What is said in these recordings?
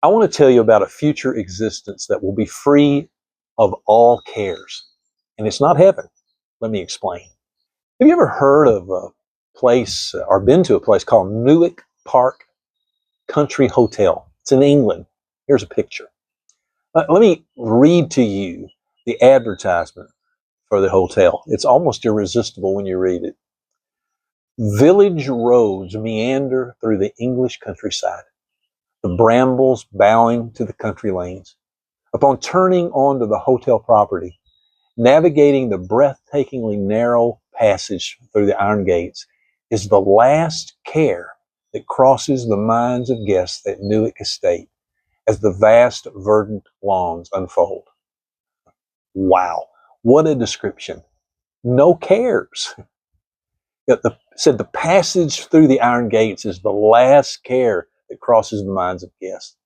I want to tell you about a future existence that will be free of all cares. And it's not heaven. Let me explain. Have you ever heard of a place or been to a place called Newark Park Country Hotel? It's in England. Here's a picture. Let me read to you the advertisement for the hotel. It's almost irresistible when you read it. Village roads meander through the English countryside, the brambles bowing to the country lanes. Upon turning onto the hotel property, navigating the breathtakingly narrow passage through the iron gates is the last care that crosses the minds of guests at Newark Estate as the vast verdant lawns unfold. Wow, what a description. No cares. Said the passage through the iron gates is the last care that crosses the minds of guests.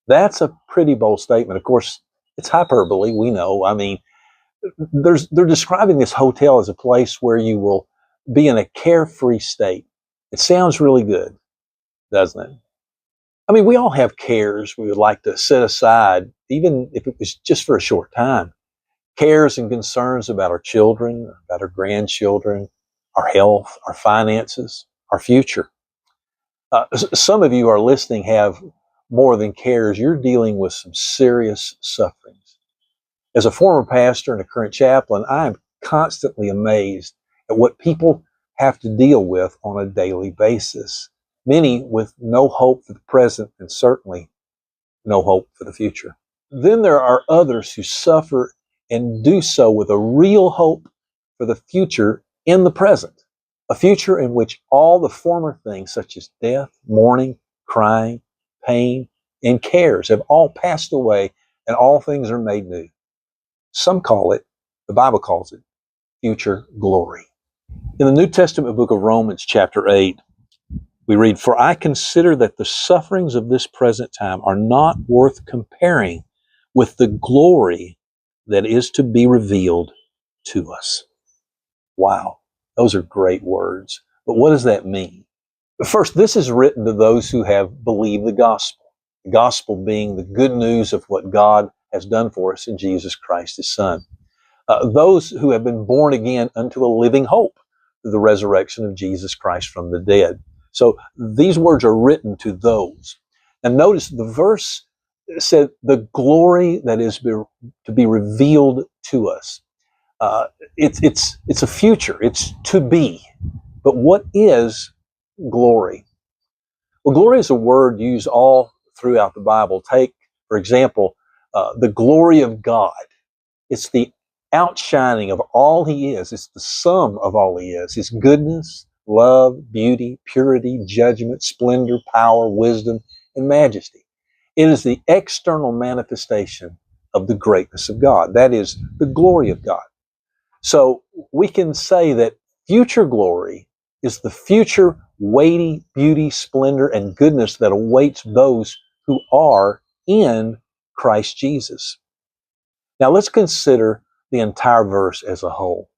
That's a pretty bold statement. Of course, it's hyperbole, we know. I mean, they're describing this hotel as a place where you will be in a carefree state. It sounds really good, doesn't it? I mean, we all have cares we would like to set aside, even if it was just for a short time. Cares and concerns about our children, about our grandchildren, our health, our finances, our future. Some of you are listening have more than cares. You're dealing with some serious sufferings. As a former pastor and a current chaplain, I am constantly amazed at what people have to deal with on a daily basis. Many with no hope for the present and certainly no hope for the future. Then there are others who suffer and do so with a real hope for the future in the present, a future in which all the former things such as death, mourning, crying, pain, and cares have all passed away and all things are made new. Some call it, the Bible calls it, future glory. In the New Testament book of Romans chapter 8, we read, "For I consider that the sufferings of this present time are not worth comparing with the glory that is to be revealed to us." Wow, those are great words. But what does that mean? First, this is written to those who have believed the gospel being the good news of what God has done for us in Jesus Christ, His Son. Those who have been born again unto a living hope through the resurrection of Jesus Christ from the dead. So these words are written to those. And notice the verse said the glory that is to be revealed to us. It's a future. It's to be. But what is glory? Well, glory is a word used all throughout the Bible. Take, for example, the glory of God. It's the outshining of all He is. It's the sum of all He is. His goodness, love, beauty, purity, judgment, splendor, power, wisdom, and majesty. It is the external manifestation of the greatness of God. That is the glory of God. So we can say that future glory is the future weighty beauty, splendor, and goodness that awaits those who are in Christ Jesus. Now let's consider the entire verse as a whole.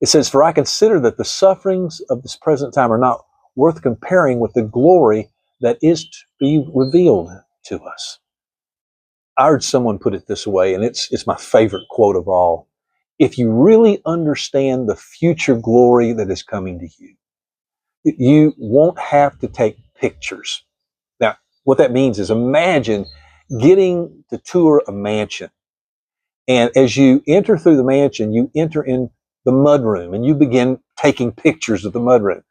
It says, "For I consider that the sufferings of this present time are not worth comparing with the glory that is to be revealed to us." I heard someone put it this way, and it's my favorite quote of all. If you really understand the future glory that is coming to you, you won't have to take pictures. Now, what that means is imagine getting to tour a mansion. And as you enter through the mansion, you enter in the mudroom and you begin taking pictures of the mudroom.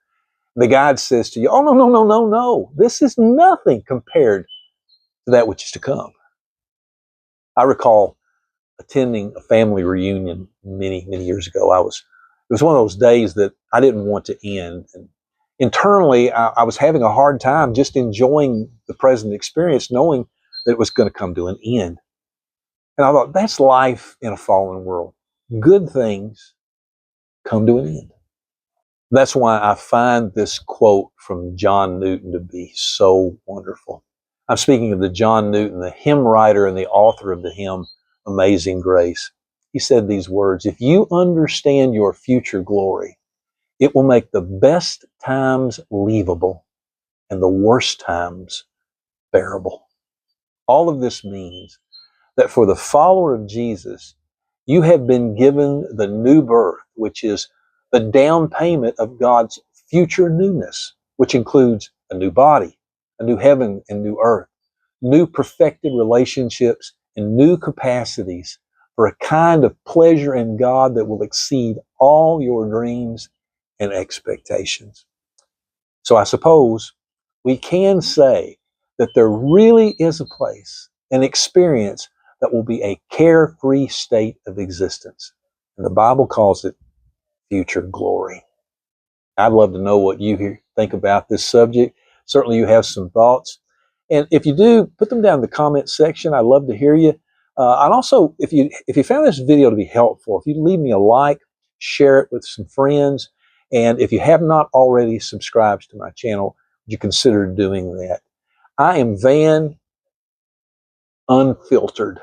The guide says to you, "Oh, no, no, no, no, no. This is nothing compared to that which is to come." I recall attending a family reunion many, many years ago. It was one of those days that I didn't want to end. And internally, I was having a hard time just enjoying the present experience, knowing that it was going to come to an end. And I thought, that's life in a fallen world. Good things come to an end. That's why I find this quote from John Newton to be so wonderful. I'm speaking of the John Newton, the hymn writer and the author of the hymn, Amazing Grace. He said these words, "If you understand your future glory, it will make the best times leavable and the worst times bearable." All of this means that for the follower of Jesus, you have been given the new birth, which is the down payment of God's future newness, which includes a new body, a new heaven and new earth, new perfected relationships, and new capacities for a kind of pleasure in God that will exceed all your dreams and expectations. So I suppose we can say that there really is a place, an experience that will be a carefree state of existence. And the Bible calls it future glory. I'd love to know what you think about this subject. Certainly you have some thoughts. And if you do, put them down in the comment section. I'd love to hear you. I'd also, if you found this video to be helpful, if you leave me a like, share it with some friends. And if you have not already subscribed to my channel, would you consider doing that? I am Van Unfiltered.